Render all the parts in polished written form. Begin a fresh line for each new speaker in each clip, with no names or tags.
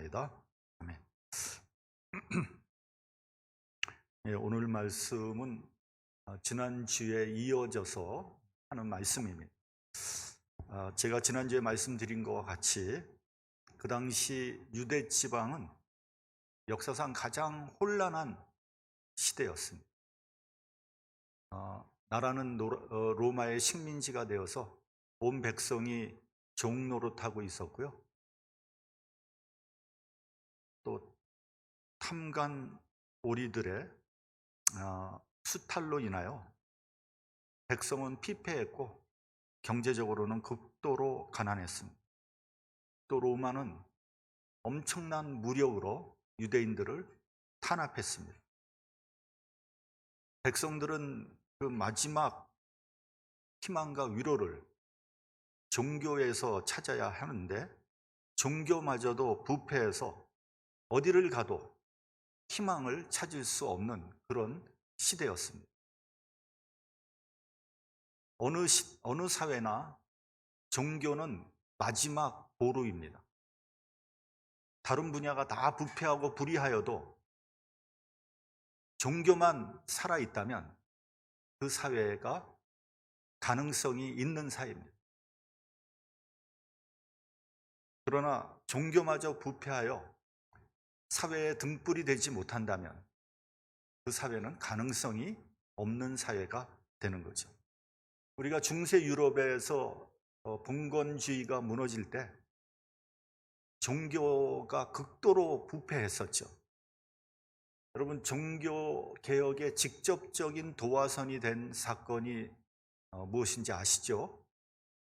기도합니다. 아멘. 예, 오늘 말씀은 지난주에 이어져서 하는 말씀입니다. 제가 지난주에 말씀드린 것과 같이 그 당시 유대 지방은 역사상 가장 혼란한 시대였습니다. 나라는 로마의 식민지가 되어서 온 백성이 종노릇하고 있었고요. 또 탐관 오리들의 수탈로 인하여 백성은 피폐했고 경제적으로는 극도로 가난했습니다. 또 로마는 엄청난 무력으로 유대인들을 탄압했습니다. 백성들은 그 마지막 희망과 위로를 종교에서 찾아야 하는데 종교마저도 부패해서 어디를 가도 희망을 찾을 수 없는 그런 시대였습니다. 어느 사회나 종교는 마지막 보루입니다. 다른 분야가 다 부패하고 불의하여도 종교만 살아있다면 그 사회가 가능성이 있는 사회입니다. 그러나 종교마저 부패하여 사회에 등불이 되지 못한다면 그 사회는 가능성이 없는 사회가 되는 거죠. 우리가 중세 유럽에서 봉건주의가 무너질 때 종교가 극도로 부패했었죠. 여러분, 종교 개혁의 직접적인 도화선이 된 사건이 무엇인지 아시죠?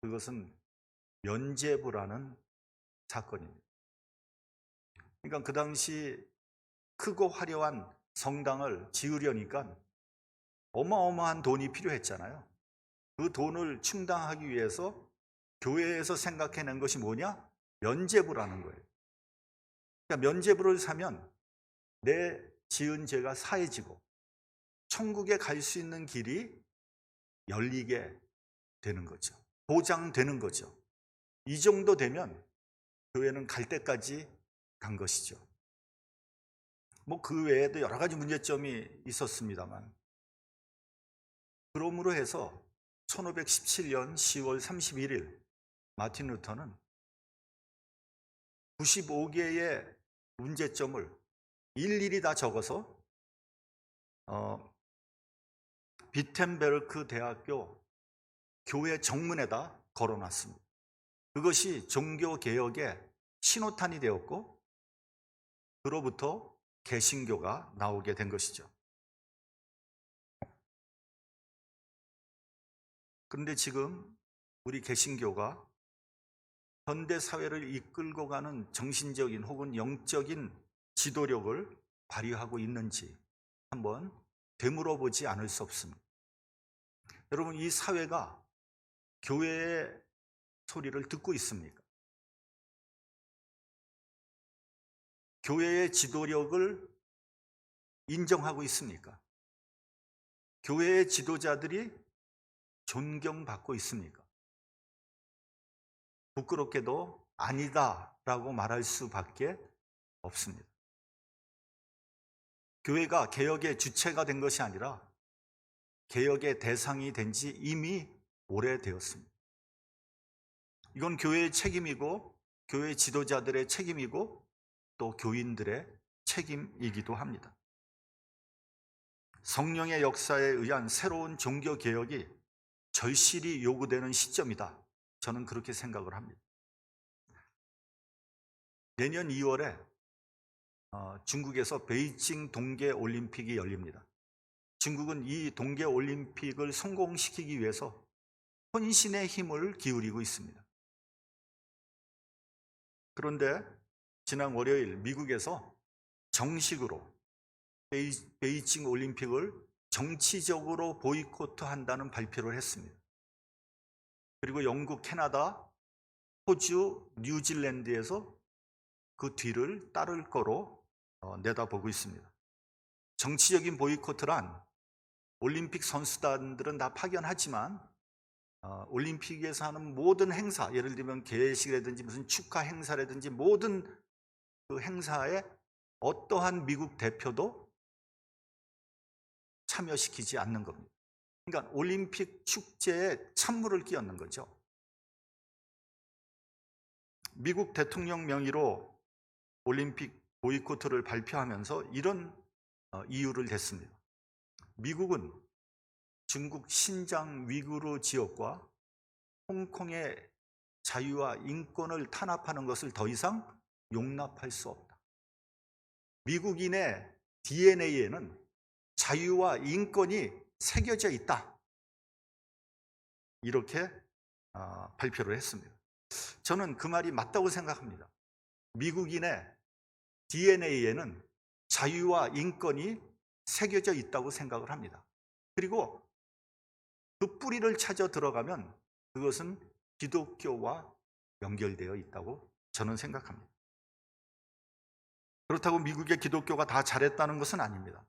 그것은 면죄부라는 사건입니다. 그러니까 그 당시 크고 화려한 성당을 지으려니까 어마어마한 돈이 필요했잖아요. 그 돈을 충당하기 위해서 교회에서 생각해낸 것이 뭐냐? 면죄부라는 거예요. 그러니까 면죄부를 사면 내 지은 죄가 사해지고 천국에 갈 수 있는 길이 열리게 되는 거죠. 보장되는 거죠. 이 정도 되면 교회는 갈 때까지 간 것이죠. 그 외에도 여러 가지 문제점이 있었습니다만, 그러므로 해서 1517년 10월 31일 마틴 루터는 95개의 문제점을 일일이 다 적어서 비텐베르크 대학교 교회 정문에다 걸어놨습니다. 그것이 종교개혁의 신호탄이 되었고 그로부터 개신교가 나오게 된 것이죠. 그런데 지금 우리 개신교가 현대사회를 이끌고 가는 정신적인 혹은 영적인 지도력을 발휘하고 있는지 한번 되물어보지 않을 수 없습니다. 여러분, 이 사회가 교회의 소리를 듣고 있습니까? 교회의 지도력을 인정하고 있습니까? 교회의 지도자들이 존경받고 있습니까? 부끄럽게도 아니다라고 말할 수밖에 없습니다. 교회가 개혁의 주체가 된 것이 아니라 개혁의 대상이 된 지 이미 오래되었습니다. 이건 교회의 책임이고 교회 지도자들의 책임이고 또 교인들의 책임이기도 합니다. 성령의 역사에 의한 새로운 종교개혁이 절실히 요구되는 시점이다. 저는 그렇게 생각을 합니다. 내년 2월에 중국에서 베이징 동계올림픽이 열립니다. 중국은 이 동계올림픽을 성공시키기 위해서 혼신의 힘을 기울이고 있습니다. 그런데 지난 월요일 미국에서 정식으로 베이징 올림픽을 정치적으로 보이콧한다는 발표를 했습니다. 그리고 영국, 캐나다, 호주, 뉴질랜드에서 그 뒤를 따를 거로 내다보고 있습니다. 정치적인 보이콧란 올림픽 선수단들은 다 파견하지만 올림픽에서 하는 모든 행사, 예를 들면 개회식이라든지 무슨 축하 행사라든지 모든 그 행사에 어떠한 미국 대표도 참여시키지 않는 겁니다. 그러니까 올림픽 축제에 찬물을 끼얹는 거죠. 미국 대통령 명의로 올림픽 보이콧을 발표하면서 이런 이유를 댔습니다. 미국은 중국 신장 위구르 지역과 홍콩의 자유와 인권을 탄압하는 것을 더 이상 용납할 수 없다. 미국인의 DNA에는 자유와 인권이 새겨져 있다. 이렇게 발표를 했습니다. 저는 그 말이 맞다고 생각합니다. 미국인의 DNA에는 자유와 인권이 새겨져 있다고 생각을 합니다. 그리고 그 뿌리를 찾아 들어가면 그것은 기독교와 연결되어 있다고 저는 생각합니다. 그렇다고 미국의 기독교가 다 잘했다는 것은 아닙니다.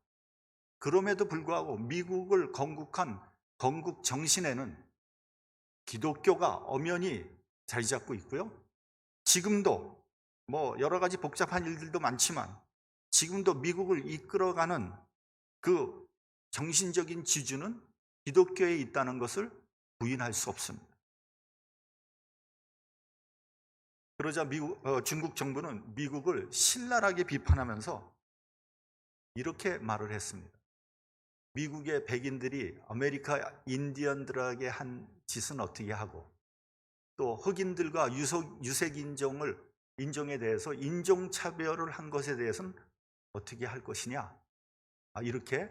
그럼에도 불구하고 미국을 건국한 건국 정신에는 기독교가 엄연히 자리 잡고 있고요. 지금도 여러 가지 복잡한 일들도 많지만 지금도 미국을 이끌어가는 그 정신적인 지주는 기독교에 있다는 것을 부인할 수 없습니다. 그러자 중국 정부는 미국을 신랄하게 비판하면서 이렇게 말을 했습니다. 미국의 백인들이 아메리카 인디언들에게 한 짓은 어떻게 하고 또 흑인들과 유색 인종에 대해서 인종차별을 한 것에 대해서는 어떻게 할 것이냐, 이렇게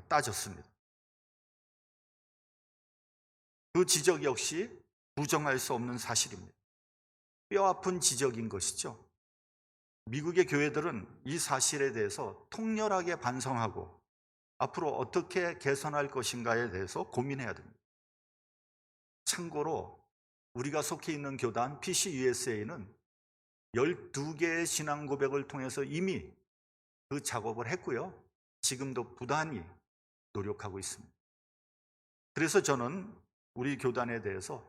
따졌습니다. 그 지적 역시 부정할 수 없는 사실입니다. 뼈아픈 지적인 것이죠. 미국의 교회들은 이 사실에 대해서 통렬하게 반성하고 앞으로 어떻게 개선할 것인가에 대해서 고민해야 됩니다. 참고로 우리가 속해 있는 교단 PCUSA는 12개의 신앙 고백을 통해서 이미 그 작업을 했고요. 지금도 부단히 노력하고 있습니다. 그래서 저는 우리 교단에 대해서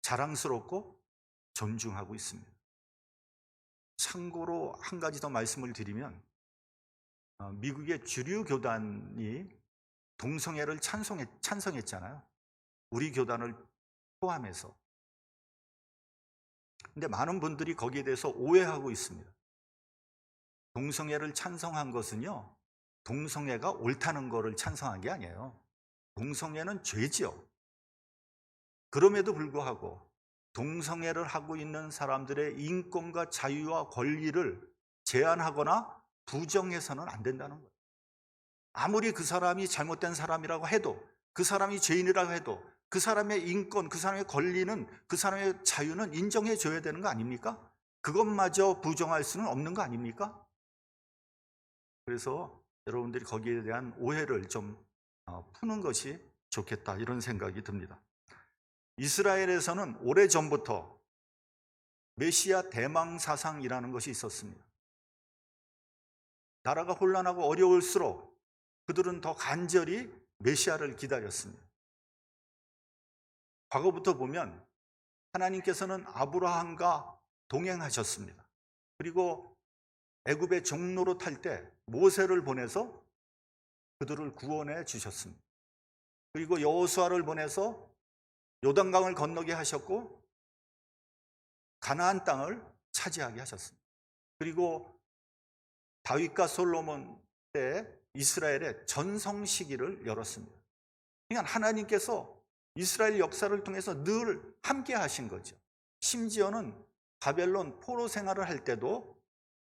자랑스럽고 존중하고 있습니다. 참고로 한 가지 더 말씀을 드리면 미국의 주류 교단이 동성애를 찬성했잖아요. 우리 교단을 포함해서. 근데 많은 분들이 거기에 대해서 오해하고 있습니다. 동성애를 찬성한 것은요, 동성애가 옳다는 것을 찬성한 게 아니에요. 동성애는 죄지요. 그럼에도 불구하고 동성애를 하고 있는 사람들의 인권과 자유와 권리를 제한하거나 부정해서는 안 된다는 거예요. 아무리 그 사람이 잘못된 사람이라고 해도, 그 사람이 죄인이라고 해도 그 사람의 인권, 그 사람의 권리는, 그 사람의 자유는 인정해 줘야 되는 거 아닙니까? 그것마저 부정할 수는 없는 거 아닙니까? 그래서 여러분들이 거기에 대한 오해를 좀 푸는 것이 좋겠다, 이런 생각이 듭니다. 이스라엘에서는 오래전부터 메시아 대망 사상이라는 것이 있었습니다. 나라가 혼란하고 어려울수록 그들은 더 간절히 메시아를 기다렸습니다. 과거부터 보면 하나님께서는 아브라함과 동행하셨습니다. 그리고 애굽의 종로로 탈 때 모세를 보내서 그들을 구원해 주셨습니다. 그리고 여호수아를 보내서 요단강을 건너게 하셨고 가나안 땅을 차지하게 하셨습니다. 그리고 다윗과 솔로몬 때 이스라엘의 전성 시기를 열었습니다. 그러니까 하나님께서 이스라엘 역사를 통해서 늘 함께 하신 거죠. 심지어는 바벨론 포로 생활을 할 때도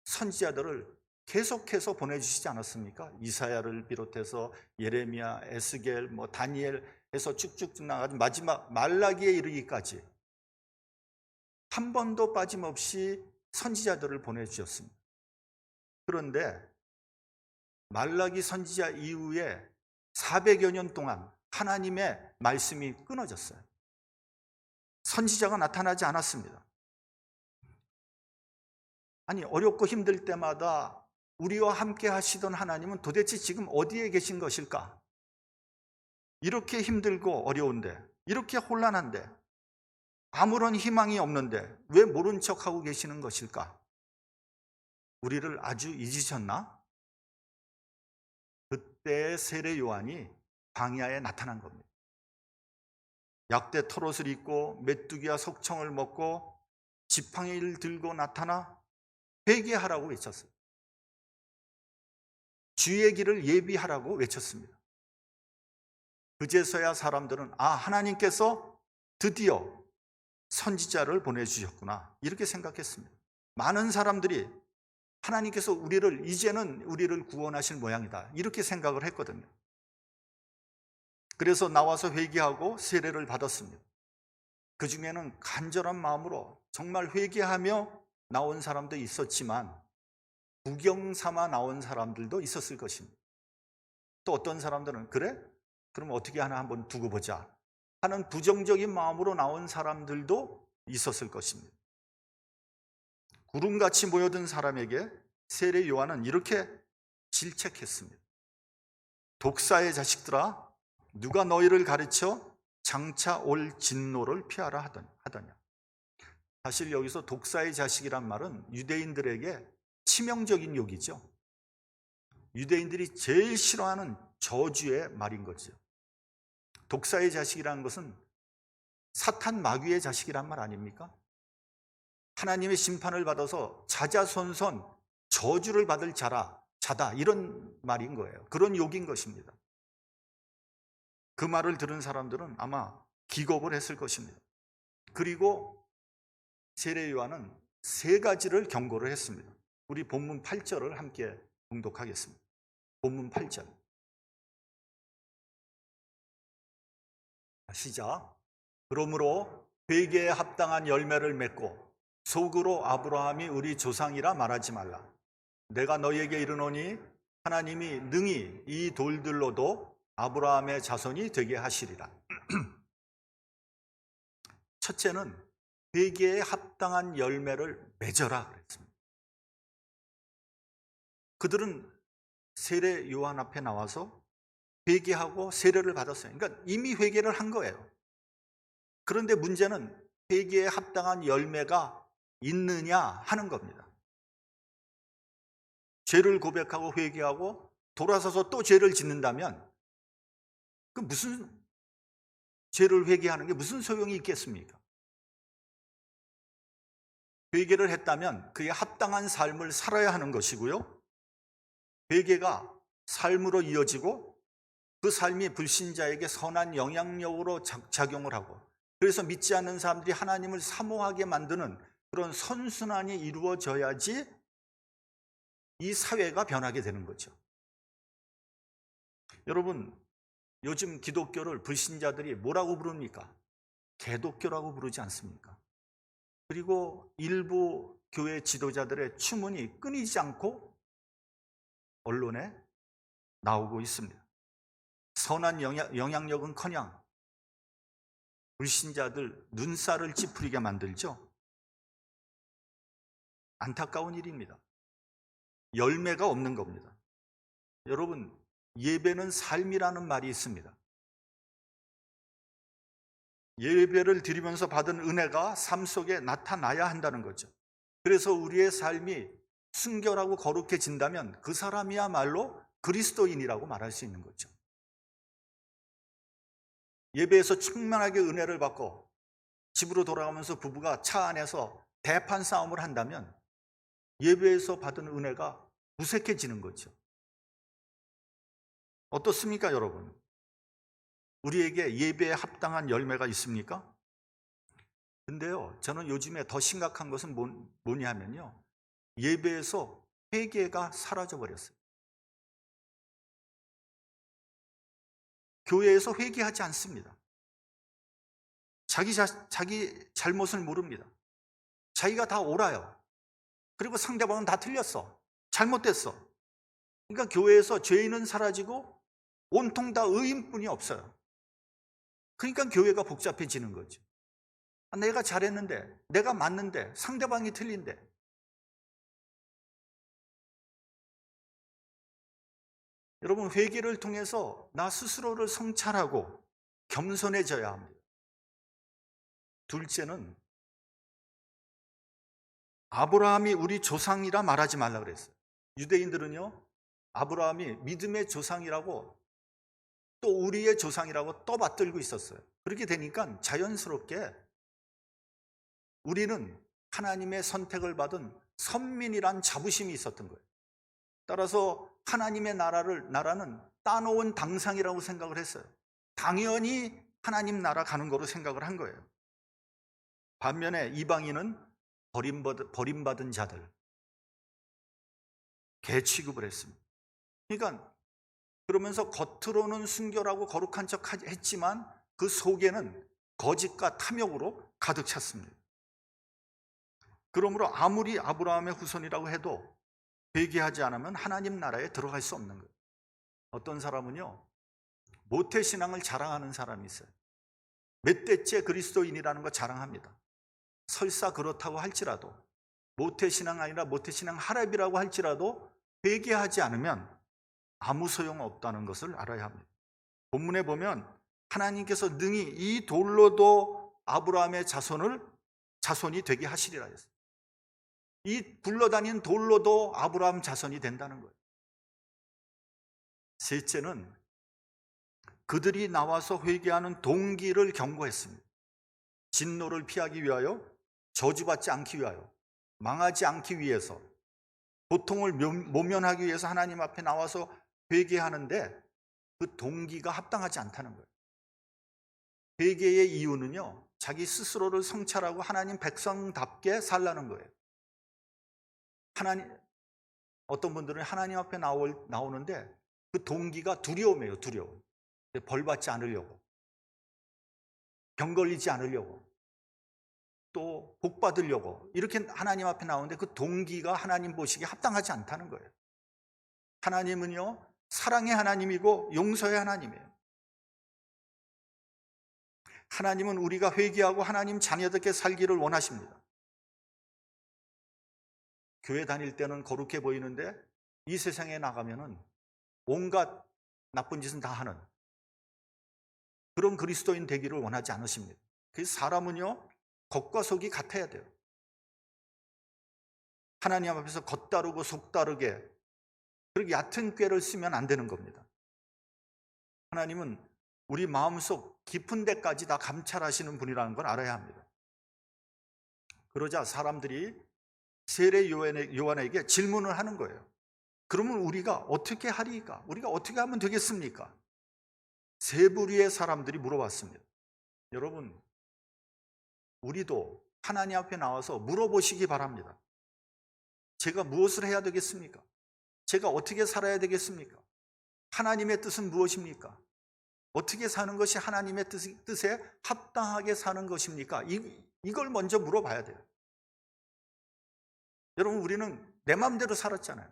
선지자들을 계속해서 보내주시지 않았습니까? 이사야를 비롯해서 예레미야, 에스겔, 다니엘 해서 쭉쭉 나가서 마지막 말라기에 이르기까지 한 번도 빠짐없이 선지자들을 보내주셨습니다. 그런데 말라기 선지자 이후에 400여 년 동안 하나님의 말씀이 끊어졌어요. 선지자가 나타나지 않았습니다. 아니, 어렵고 힘들 때마다 우리와 함께 하시던 하나님은 도대체 지금 어디에 계신 것일까? 이렇게 힘들고 어려운데, 이렇게 혼란한데, 아무런 희망이 없는데 왜 모른 척하고 계시는 것일까? 우리를 아주 잊으셨나? 그때 세례 요한이 광야에 나타난 겁니다. 약대 털옷을 입고 메뚜기와 석청을 먹고 지팡이를 들고 나타나 회개하라고 외쳤어요. 주의 길을 예비하라고 외쳤습니다. 그제서야 사람들은 하나님께서 드디어 선지자를 보내주셨구나 이렇게 생각했습니다. 많은 사람들이 하나님께서 이제는 우리를 구원하실 모양이다 이렇게 생각을 했거든요. 그래서 나와서 회개하고 세례를 받았습니다. 그 중에는 간절한 마음으로 정말 회개하며 나온 사람도 있었지만 구경 삼아 나온 사람들도 있었을 것입니다. 또 어떤 사람들은 그래? 그럼 어떻게 하나 한번 두고 보자 하는 부정적인 마음으로 나온 사람들도 있었을 것입니다. 구름같이 모여든 사람에게 세례 요한은 이렇게 질책했습니다. 독사의 자식들아, 누가 너희를 가르쳐 장차 올 진노를 피하라 하더냐. 사실 여기서 독사의 자식이란 말은 유대인들에게 치명적인 욕이죠. 유대인들이 제일 싫어하는 저주의 말인 거죠. 독사의 자식이라는 것은 사탄 마귀의 자식이란 말 아닙니까? 하나님의 심판을 받아서 자자손손 저주를 받을 자다 이런 말인 거예요. 그런 욕인 것입니다. 그 말을 들은 사람들은 아마 기겁을 했을 것입니다. 그리고 세례 요한은 3가지를 경고를 했습니다. 우리 본문 8절을 함께 봉독하겠습니다. 본문 8절 시작. 그러므로 회개에 합당한 열매를 맺고 속으로 아브라함이 우리 조상이라 말하지 말라. 내가 너희에게 이르노니 하나님이 능히 이 돌들로도 아브라함의 자손이 되게 하시리라. 첫째는 회개에 합당한 열매를 맺어라 그랬습니다. 그들은 세례 요한 앞에 나와서 회개하고 세례를 받았어요. 그러니까 이미 회개를 한 거예요. 그런데 문제는 회개에 합당한 열매가 있느냐 하는 겁니다. 죄를 고백하고 회개하고 돌아서서 또 죄를 짓는다면 그 무슨 죄를 회개하는 게 무슨 소용이 있겠습니까? 회개를 했다면 그에 합당한 삶을 살아야 하는 것이고요. 회개가 삶으로 이어지고 그 삶이 불신자에게 선한 영향력으로 작용을 하고 그래서 믿지 않는 사람들이 하나님을 사모하게 만드는 그런 선순환이 이루어져야지 이 사회가 변하게 되는 거죠. 여러분, 요즘 기독교를 불신자들이 뭐라고 부릅니까? 개독교라고 부르지 않습니까? 그리고 일부 교회 지도자들의 추문이 끊이지 않고 언론에 나오고 있습니다. 선한 영향력은커녕 불신자들 눈살을 찌푸리게 만들죠. 안타까운 일입니다. 열매가 없는 겁니다. 여러분, 예배는 삶이라는 말이 있습니다. 예배를 드리면서 받은 은혜가 삶 속에 나타나야 한다는 거죠. 그래서 우리의 삶이 순결하고 거룩해진다면 그 사람이야말로 그리스도인이라고 말할 수 있는 거죠. 예배에서 충만하게 은혜를 받고 집으로 돌아가면서 부부가 차 안에서 대판 싸움을 한다면 예배에서 받은 은혜가 무색해지는 거죠. 어떻습니까, 여러분? 우리에게 예배에 합당한 열매가 있습니까? 근데요, 저는 요즘에 더 심각한 것은 뭐냐면요, 예배에서 회개가 사라져 버렸어요. 교회에서 회개하지 않습니다. 자기 잘못을 모릅니다. 자기가 다 옳아요. 그리고 상대방은 다 틀렸어. 잘못됐어. 그러니까 교회에서 죄인은 사라지고 온통 다 의인뿐이 없어요. 그러니까 교회가 복잡해지는 거죠. 내가 잘했는데, 내가 맞는데, 상대방이 틀린데. 여러분, 회개를 통해서 나 스스로를 성찰하고 겸손해져야 합니다. 둘째는 아브라함이 우리 조상이라 말하지 말라 그랬어요. 유대인들은요, 아브라함이 믿음의 조상이라고 또 우리의 조상이라고 떠받들고 있었어요. 그렇게 되니까 자연스럽게 우리는 하나님의 선택을 받은 선민이란 자부심이 있었던 거예요. 따라서 하나님의 나라는 따놓은 당상이라고 생각을 했어요. 당연히 하나님 나라 가는 거로 생각을 한 거예요. 반면에 이방인은 버림받은 자들, 개 취급을 했습니다. 그러니까 그러면서 겉으로는 순결하고 거룩한 척 했지만 그 속에는 거짓과 탐욕으로 가득 찼습니다. 그러므로 아무리 아브라함의 후손이라고 해도 회개하지 않으면 하나님 나라에 들어갈 수 없는 거예요. 어떤 사람은요, 모태신앙을 자랑하는 사람이 있어요. 몇 대째 그리스도인이라는 거 자랑합니다. 설사 그렇다고 할지라도, 모태신앙 아니라 모태신앙 하랍이라고 할지라도 회개하지 않으면 아무 소용없다는 것을 알아야 합니다. 본문에 보면 하나님께서 능히 이 돌로도 아브라함의 자손이 되게 하시리라 했어요. 이 굴러다닌 돌로도 아브라함 자손이 된다는 거예요. 셋째는 그들이 나와서 회개하는 동기를 경고했습니다. 진노를 피하기 위하여, 저주받지 않기 위하여, 망하지 않기 위해서, 고통을 모면하기 위해서 하나님 앞에 나와서 회개하는데 그 동기가 합당하지 않다는 거예요. 회개의 이유는요, 자기 스스로를 성찰하고 하나님 백성답게 살라는 거예요. 어떤 분들은 하나님 앞에 나오는데 그 동기가 두려움이에요. 두려움. 벌 받지 않으려고, 병 걸리지 않으려고, 또 복 받으려고 이렇게 하나님 앞에 나오는데 그 동기가 하나님 보시기에 합당하지 않다는 거예요. 하나님은요, 사랑의 하나님이고 용서의 하나님이에요. 하나님은 우리가 회개하고 하나님 자녀답게 살기를 원하십니다. 교회 다닐 때는 거룩해 보이는데 이 세상에 나가면은 온갖 나쁜 짓은 다 하는 그런 그리스도인 되기를 원하지 않으십니다. 그래서 사람은요, 겉과 속이 같아야 돼요. 하나님 앞에서 겉다르고 속다르게 그렇게 얕은 꾀를 쓰면 안 되는 겁니다. 하나님은 우리 마음속 깊은 데까지 다 감찰하시는 분이라는 걸 알아야 합니다. 그러자 사람들이 세례 요한에게 질문을 하는 거예요. 그러면 우리가 어떻게 하리까? 우리가 어떻게 하면 되겠습니까? 세 부류의 사람들이 물어봤습니다. 여러분, 우리도 하나님 앞에 나와서 물어보시기 바랍니다. 제가 무엇을 해야 되겠습니까? 제가 어떻게 살아야 되겠습니까? 하나님의 뜻은 무엇입니까? 어떻게 사는 것이 하나님의 뜻에 합당하게 사는 것입니까? 이걸 먼저 물어봐야 돼요. 여러분, 우리는 내 마음대로 살았잖아요.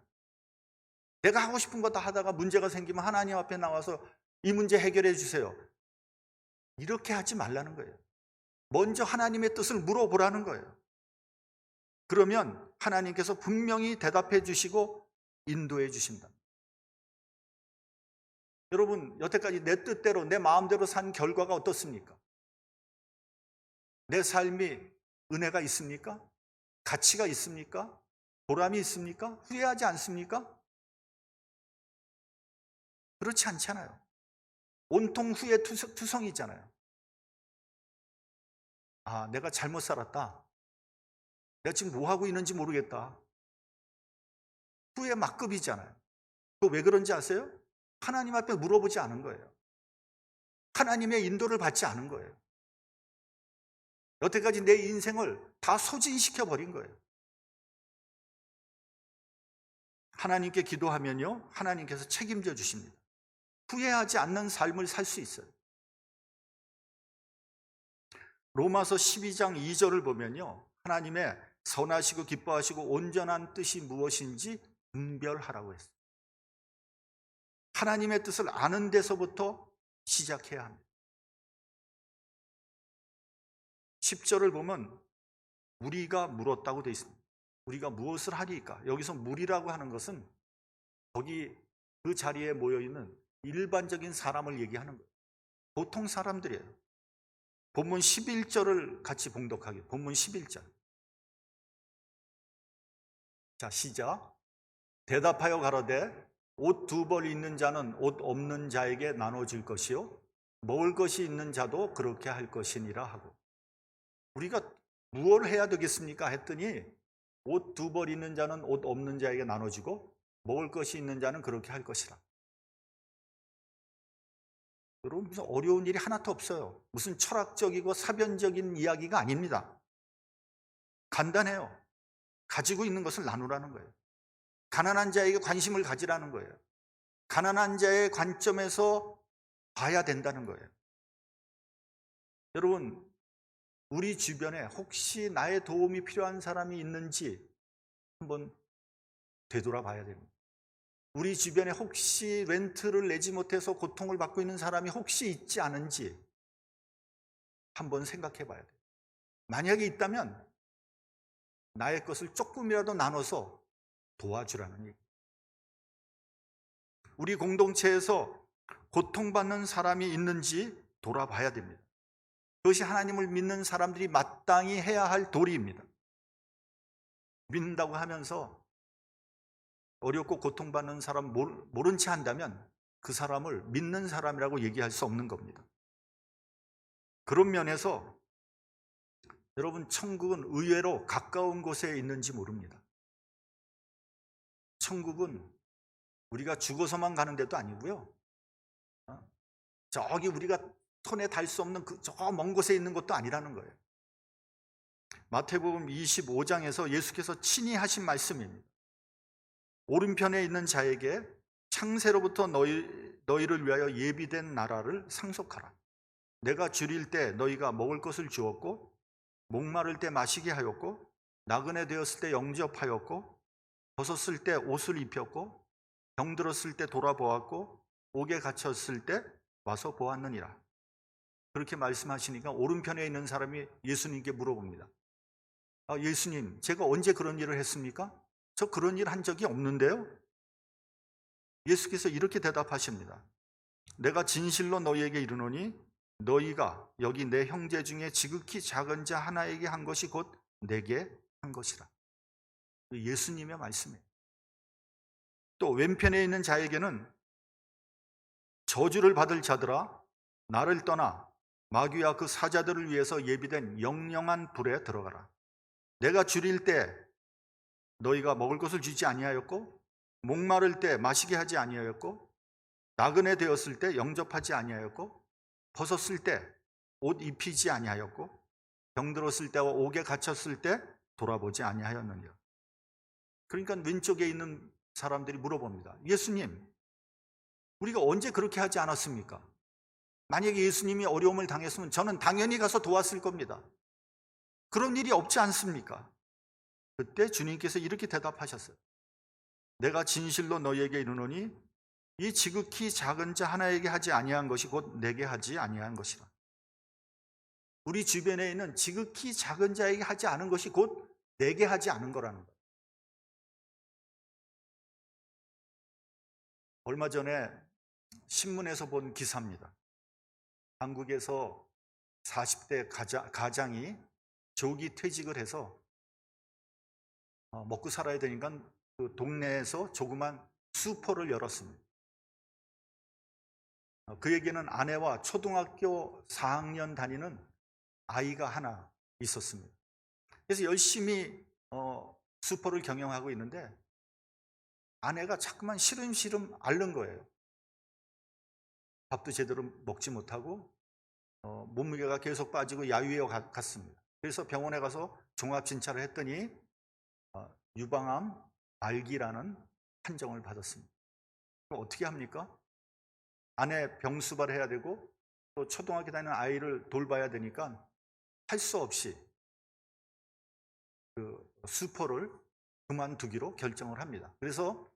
내가 하고 싶은 거 다 하다가 문제가 생기면 하나님 앞에 나와서 이 문제 해결해 주세요. 이렇게 하지 말라는 거예요. 먼저 하나님의 뜻을 물어보라는 거예요. 그러면 하나님께서 분명히 대답해 주시고 인도해 주신다. 여러분, 여태까지 내 뜻대로 내 마음대로 산 결과가 어떻습니까? 내 삶이 은혜가 있습니까? 가치가 있습니까? 보람이 있습니까? 후회하지 않습니까? 그렇지 않잖아요. 온통 후회 투성이잖아요. 아, 내가 잘못 살았다. 내가 지금 뭐 하고 있는지 모르겠다. 후회 막급이잖아요. 그거 왜 그런지 아세요? 하나님 앞에 물어보지 않은 거예요. 하나님의 인도를 받지 않은 거예요. 여태까지 내 인생을 다 소진시켜 버린 거예요. 하나님께 기도하면요, 하나님께서 책임져 주십니다. 후회하지 않는 삶을 살 수 있어요. 로마서 12장 2절을 보면요, 하나님의 선하시고 기뻐하시고 온전한 뜻이 무엇인지 분별하라고 했어요. 하나님의 뜻을 아는 데서부터 시작해야 합니다. 10절을 보면 우리가 물었다고 되어 있습니다. 우리가 무엇을 하리까? 여기서 물이라고 하는 것은 거기 그 자리에 모여있는 일반적인 사람을 얘기하는 거예요. 보통 사람들이에요. 본문 11절을 같이 봉독하게. 본문 11절. 자, 시작. 대답하여 가로되 옷 두 벌 있는 자는 옷 없는 자에게 나눠줄 것이요 먹을 것이 있는 자도 그렇게 할 것이니라 하고. 우리가 무엇을 해야 되겠습니까? 했더니 옷 두 벌 있는 자는 옷 없는 자에게 나눠주고 먹을 것이 있는 자는 그렇게 할 것이라. 여러분, 무슨 어려운 일이 하나도 없어요. 무슨 철학적이고 사변적인 이야기가 아닙니다. 간단해요. 가지고 있는 것을 나누라는 거예요. 가난한 자에게 관심을 가지라는 거예요. 가난한 자의 관점에서 봐야 된다는 거예요. 여러분, 우리 주변에 혹시 나의 도움이 필요한 사람이 있는지 한번 되돌아봐야 됩니다. 우리 주변에 혹시 렌트를 내지 못해서 고통을 받고 있는 사람이 혹시 있지 않은지 한번 생각해 봐야 돼요. 만약에 있다면 나의 것을 조금이라도 나눠서 도와주라는 얘기. 우리 공동체에서 고통받는 사람이 있는지 돌아봐야 됩니다. 그것이 하나님을 믿는 사람들이 마땅히 해야 할 도리입니다. 믿는다고 하면서 어렵고 고통받는 사람 모른 채 한다면 그 사람을 믿는 사람이라고 얘기할 수 없는 겁니다. 그런 면에서 여러분, 천국은 의외로 가까운 곳에 있는지 모릅니다. 천국은 우리가 죽어서만 가는 데도 아니고요, 저기 우리가 손에 닿을 수 없는 저 먼 곳에 있는 것도 아니라는 거예요. 마태복음 25장에서 예수께서 친히 하신 말씀입니다. 오른편에 있는 자에게 창세로부터 너희를 위하여 예비된 나라를 상속하라. 내가 줄일 때 너희가 먹을 것을 주었고 목마를 때 마시게 하였고 나그네 되었을 때 영접하였고 벗었을 때 옷을 입혔고 병들었을 때 돌아보았고 옥에 갇혔을 때 와서 보았느니라. 그렇게 말씀하시니까 오른편에 있는 사람이 예수님께 물어봅니다. 예수님, 제가 언제 그런 일을 했습니까? 저 그런 일 한 적이 없는데요? 예수께서 이렇게 대답하십니다. 내가 진실로 너희에게 이르노니 너희가 여기 내 형제 중에 지극히 작은 자 하나에게 한 것이 곧 내게 한 것이라. 예수님의 말씀이에요. 또 왼편에 있는 자에게는 저주를 받을 자들아, 나를 떠나 마귀와 그 사자들을 위해서 예비된 영영한 불에 들어가라. 내가 줄일 때 너희가 먹을 것을 주지 아니하였고 목마를 때 마시게 하지 아니하였고 나그네 되었을 때 영접하지 아니하였고 벗었을 때 옷 입히지 아니하였고 병들었을 때와 옥에 갇혔을 때 돌아보지 아니하였느니라. 그러니까 왼쪽에 있는 사람들이 물어봅니다. 예수님, 우리가 언제 그렇게 하지 않았습니까? 만약에 예수님이 어려움을 당했으면 저는 당연히 가서 도왔을 겁니다. 그런 일이 없지 않습니까? 그때 주님께서 이렇게 대답하셨어요. 내가 진실로 너희에게 이르노니 이 지극히 작은 자 하나에게 하지 아니한 것이 곧 내게 하지 아니한 것이라. 우리 주변에 있는 지극히 작은 자에게 하지 않은 것이 곧 내게 하지 않은 거라는 거예요. 얼마 전에 신문에서 본 기사입니다. 한국에서 40대 가장이 조기 퇴직을 해서 먹고 살아야 되니까 그 동네에서 조그만 슈퍼를 열었습니다. 그에게는 아내와 초등학교 4학년 다니는 아이가 하나 있었습니다. 그래서 열심히 슈퍼를 경영하고 있는데 아내가 자꾸만 시름시름 앓는 거예요. 밥도 제대로 먹지 못하고 몸무게가 계속 빠지고 야유에 갔습니다. 그래서 병원에 가서 종합진찰을 했더니 유방암 말기라는 판정을 받았습니다. 그럼 어떻게 합니까? 아내 병수발을 해야 되고 또 초등학교 다니는 아이를 돌봐야 되니까 할 수 없이 그 슈퍼를 그만두기로 결정을 합니다. 그래서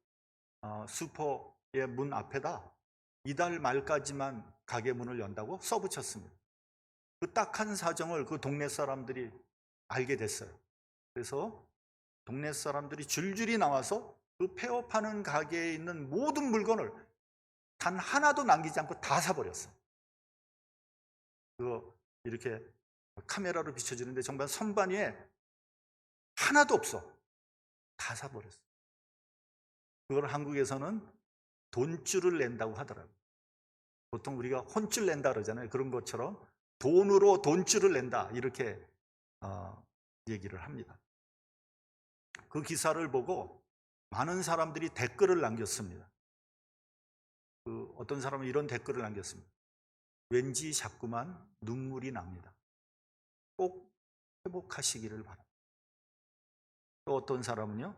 슈퍼의 문 앞에다 이달 말까지만 가게 문을 연다고 써붙였습니다. 그 딱한 사정을 그 동네 사람들이 알게 됐어요. 그래서 동네 사람들이 줄줄이 나와서 그 폐업하는 가게에 있는 모든 물건을 단 하나도 남기지 않고 다 사버렸어요. 그거 이렇게 카메라로 비춰주는데 정말 선반 위에 하나도 없어. 다 사버렸어요. 그걸 한국에서는 돈줄을 낸다고 하더라고요. 보통 우리가 혼줄 낸다 그러잖아요. 그런 것처럼 돈으로 돈줄을 낸다 이렇게 얘기를 합니다. 그 기사를 보고 많은 사람들이 댓글을 남겼습니다. 어떤 사람은 이런 댓글을 남겼습니다. 왠지 자꾸만 눈물이 납니다. 꼭 회복하시기를 바랍니다. 또 어떤 사람은요,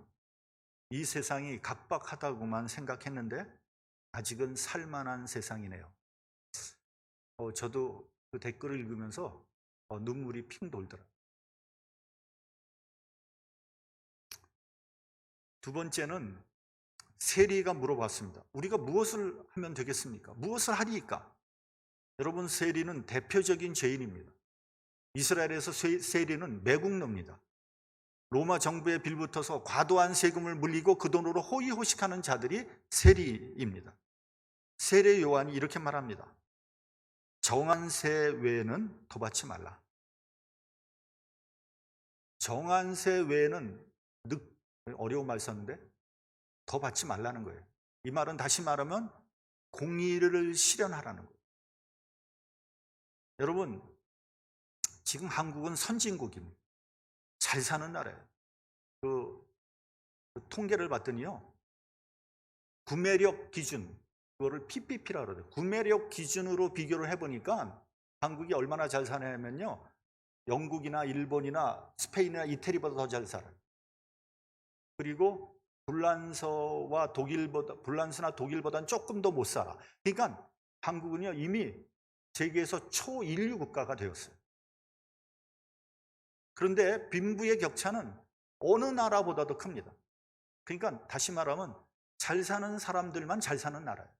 이 세상이 각박하다고만 생각했는데 아직은 살만한 세상이네요. 저도 그 댓글을 읽으면서 눈물이 핑 돌더라고요. 두 번째는 세리가 물어봤습니다. 우리가 무엇을 하면 되겠습니까? 무엇을 하리까? 여러분, 세리는 대표적인 죄인입니다. 이스라엘에서 세리는 매국노입니다. 로마 정부에 빌붙어서 과도한 세금을 물리고 그 돈으로 호의호식하는 자들이 세리입니다. 세례 요한이 이렇게 말합니다. 정한세 외에는 더 받지 말라. 정한세 외에는 어려운 말 썼는데 더 받지 말라는 거예요. 이 말은 다시 말하면 공의를 실현하라는 거예요. 여러분, 지금 한국은 선진국입니다. 잘 사는 나라예요. 그 통계를 봤더니요, 구매력 기준, 그거를 PPP라 그러죠. 구매력 기준으로 비교를 해보니까 한국이 얼마나 잘 사냐면요, 영국이나 일본이나 스페인이나 이태리보다 더 잘 살아요. 그리고 불란서나 독일보다는 조금 더 못 살아. 그러니까 한국은요, 이미 세계에서 초인류 국가가 되었어요. 그런데 빈부의 격차는 어느 나라보다도 큽니다. 그러니까 다시 말하면 잘 사는 사람들만 잘 사는 나라예요.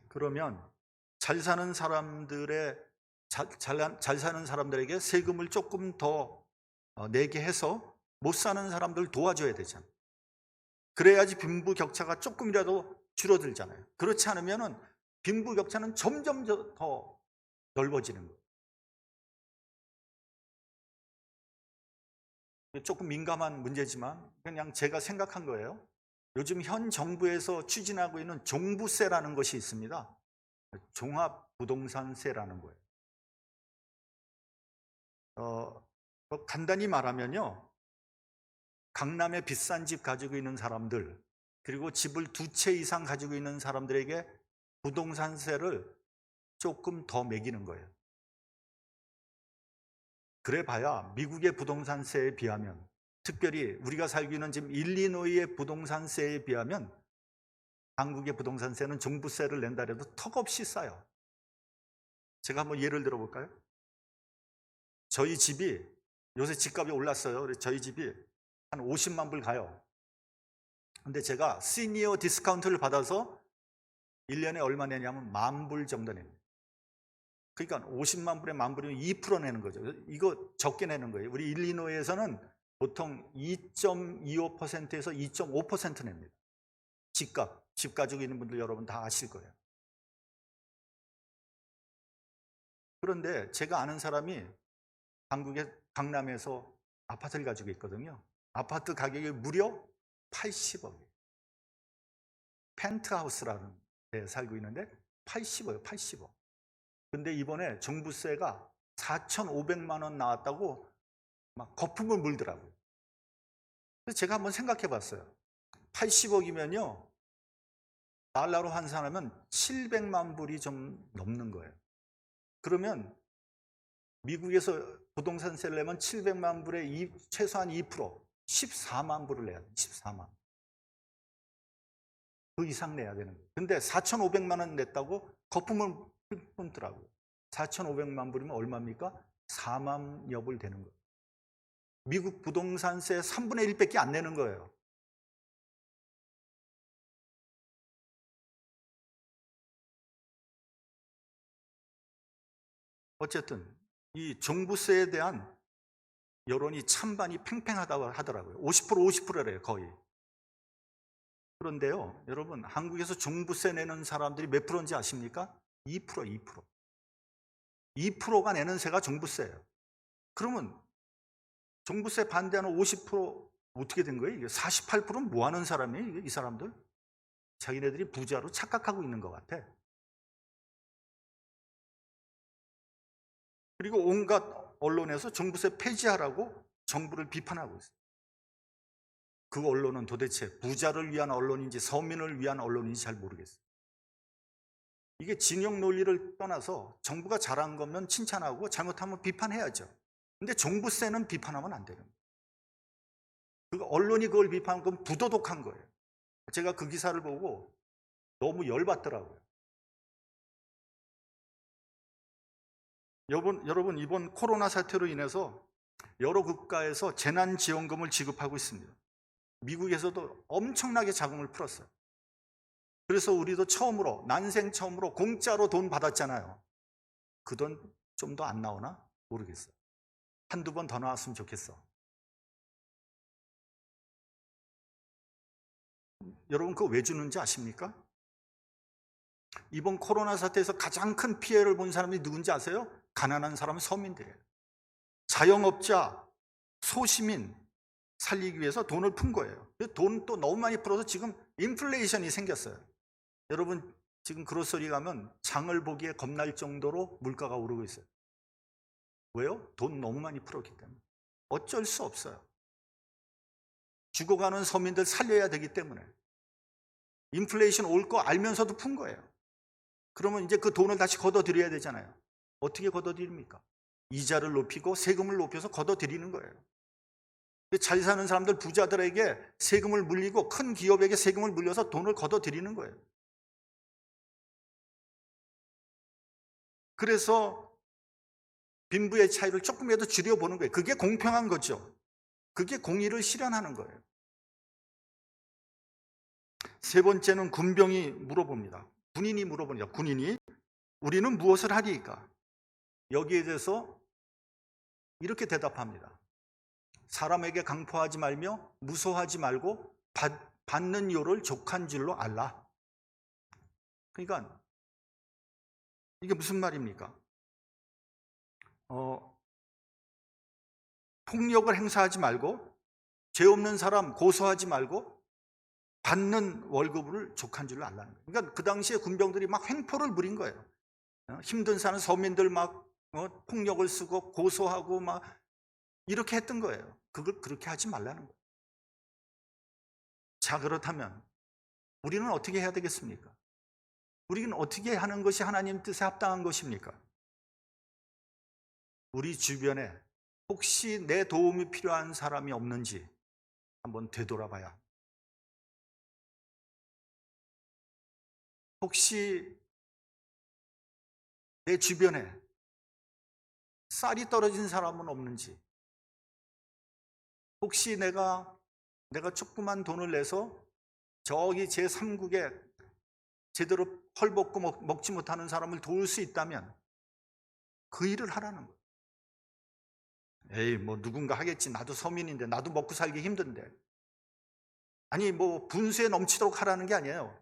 그러면 잘 사는 사람들에게 세금을 조금 더 내게 해서 못 사는 사람들 도와줘야 되잖아요. 그래야지 빈부 격차가 조금이라도 줄어들잖아요. 그렇지 않으면 빈부 격차는 점점 더 넓어지는 거예요. 조금 민감한 문제지만 그냥 제가 생각한 거예요. 요즘 현 정부에서 추진하고 있는 종부세라는 것이 있습니다. 종합부동산세라는 거예요. 간단히 말하면요, 강남에 비싼 집 가지고 있는 사람들, 그리고 집을 2채 이상 가지고 있는 사람들에게 부동산세를 조금 더 매기는 거예요. 그래 봐야 미국의 부동산세에 비하면, 특별히 우리가 살고 있는 지금 일리노이의 부동산세에 비하면 한국의 부동산세는 종부세를 낸다 해도 턱없이 싸요. 제가 한번 예를 들어 볼까요? 저희 집이 요새 집값이 올랐어요. 그래서 저희 집이 한 50만 불 가요. 근데 제가 시니어 디스카운트를 받아서 1년에 얼마 내냐면 10,000불 정도 냅니다. 그러니까 50만 불에 10,000불이면 2% 내는 거죠. 이거 적게 내는 거예요. 우리 일리노이에서는 보통 2.25%에서 2.5% 냅니다. 집값, 집 가지고 있는 분들 여러분 다 아실 거예요. 그런데 제가 아는 사람이 한국의 강남에서 아파트를 가지고 있거든요. 아파트 가격이 무려 80억이에요. 펜트하우스라는 데 살고 있는데 80억이에요. 80억. 근데 이번에 종부세가 4,500만 원 나왔다고 막 거품을 물더라고요. 그래서 제가 한번 생각해 봤어요. 80억이면요, 달러로 환산하면 700만 불이 좀 넘는 거예요. 그러면 미국에서 부동산세를 내면 700만 불에 최소한 2%, 14만 불을 내야 돼요. 14만. 그 이상 내야 되는 거예요. 근데 4,500만 원 냈다고 거품을 뿜더라고요. 4,500만 불이면 얼마입니까? 4만여 불 되는 거예요. 미국 부동산세 3분의 1밖에 안 내는 거예요. 어쨌든 이 종부세에 대한 여론이 찬반이 팽팽하다고 하더라고요. 50%래요, 거의. 그런데요, 여러분, 한국에서 종부세 내는 사람들이 몇 프로인지 아십니까? 2%. 2%가 내는 세가 종부세예요. 그러면 종부세 반대하는 50% 어떻게 된 거예요? 이게 48%는 뭐 하는 사람이에요? 이 사람들? 자기네들이 부자로 착각하고 있는 것 같아. 그리고 온갖 언론에서 종부세 폐지하라고 정부를 비판하고 있어요. 그 언론은 도대체 부자를 위한 언론인지 서민을 위한 언론인지 잘 모르겠어요. 이게 진영 논리를 떠나서 정부가 잘한 거면 칭찬하고 잘못하면 비판해야죠. 근데 종부세는 비판하면 안 되는 거예요. 그 언론이 그걸 비판한 건 부도덕한 거예요. 제가 그 기사를 보고 너무 열받더라고요. 여러분 이번 코로나 사태로 인해서 여러 국가에서 재난지원금을 지급하고 있습니다. 미국에서도 엄청나게 자금을 풀었어요. 그래서 우리도 처음으로 난생 처음으로 공짜로 돈 받았잖아요. 그 돈 좀 더 안 나오나? 모르겠어요. 한두 번 더 나왔으면 좋겠어. 여러분 그거 왜 주는지 아십니까? 이번 코로나 사태에서 가장 큰 피해를 본 사람이 누군지 아세요? 가난한 사람, 서민들이에요. 자영업자, 소시민 살리기 위해서 돈을 푼 거예요. 돈 또 너무 많이 풀어서 지금 인플레이션이 생겼어요. 여러분 지금 그로서리 가면 장을 보기에 겁날 정도로 물가가 오르고 있어요. 왜요? 돈 너무 많이 풀었기 때문에. 어쩔 수 없어요. 죽어가는 서민들 살려야 되기 때문에. 인플레이션 올 거 알면서도 푼 거예요. 그러면 이제 그 돈을 다시 걷어들여야 되잖아요. 어떻게 걷어들입니까? 이자를 높이고 세금을 높여서 걷어들이는 거예요. 잘 사는 사람들, 부자들에게 세금을 물리고 큰 기업에게 세금을 물려서 돈을 걷어들이는 거예요. 그래서 빈부의 차이를 조금이라도 줄여보는 거예요. 그게 공평한 거죠. 그게 공의를 실현하는 거예요. 세 번째는 군병이 물어봅니다. 군인이 물어봅니다. 군인이 우리는 무엇을 하리이까? 여기에 대해서 이렇게 대답합니다. 사람에게 강포하지 말며 무소하지 말고 받는 요를 족한 줄로 알라. 그러니까 이게 무슨 말입니까? 폭력을 행사하지 말고 죄 없는 사람 고소하지 말고 받는 월급을 족한 줄로 알라는 거예요. 그러니까 그 당시에 군병들이 막 횡포를 부린 거예요. 힘든 사는 서민들 막 폭력을 쓰고 고소하고 막 이렇게 했던 거예요. 그걸 그렇게 하지 말라는 거예요. 자, 그렇다면 우리는 어떻게 해야 되겠습니까? 우리는 어떻게 하는 것이 하나님 뜻에 합당한 것입니까? 우리 주변에 혹시 내 도움이 필요한 사람이 없는지 한번 되돌아봐야 합니다. 혹시 내 주변에 쌀이 떨어진 사람은 없는지, 혹시 내가 조그만 돈을 내서 저기 제3국에 제대로 헐벗고 먹지 못하는 사람을 도울 수 있다면 그 일을 하라는 거예요. 에이, 뭐 누군가 하겠지. 나도 서민인데, 나도 먹고 살기 힘든데. 아니, 뭐 분수에 넘치도록 하라는 게 아니에요.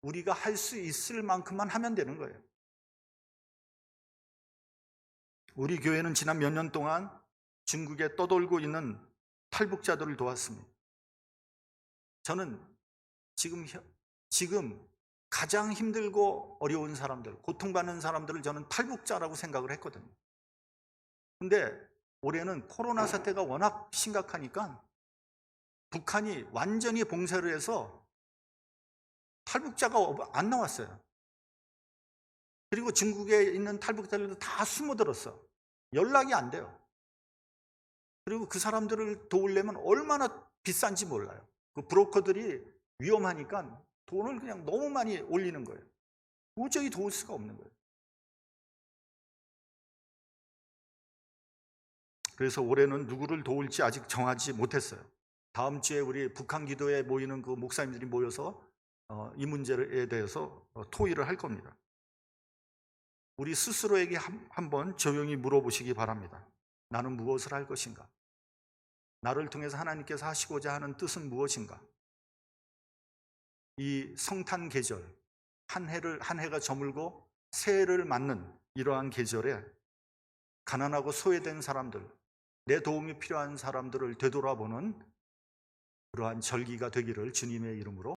우리가 할 수 있을 만큼만 하면 되는 거예요. 우리 교회는 지난 몇 년 동안 중국에 떠돌고 있는 탈북자들을 도왔습니다. 저는 지금 가장 힘들고 어려운 사람들, 고통받는 사람들을 저는 탈북자라고 생각을 했거든요. 근데 올해는 코로나 사태가 워낙 심각하니까 북한이 완전히 봉쇄를 해서 탈북자가 안 나왔어요. 그리고 중국에 있는 탈북자들도 다 숨어들었어. 연락이 안 돼요. 그리고 그 사람들을 도우려면 얼마나 비싼지 몰라요. 그 브로커들이 위험하니까 돈을 그냥 너무 많이 올리는 거예요. 도저히 도울 수가 없는 거예요. 그래서 올해는 누구를 도울지 아직 정하지 못했어요. 다음 주에 우리 북한 기도에 모이는 그 목사님들이 모여서 이 문제에 대해서 토의를 할 겁니다. 우리 스스로에게 한번 조용히 물어보시기 바랍니다. 나는 무엇을 할 것인가? 나를 통해서 하나님께서 하시고자 하는 뜻은 무엇인가? 이 성탄 계절, 한 해가 저물고 새해를 맞는 이러한 계절에 가난하고 소외된 사람들, 내 도움이 필요한 사람들을 되돌아보는 그러한 절기가 되기를 주님의 이름으로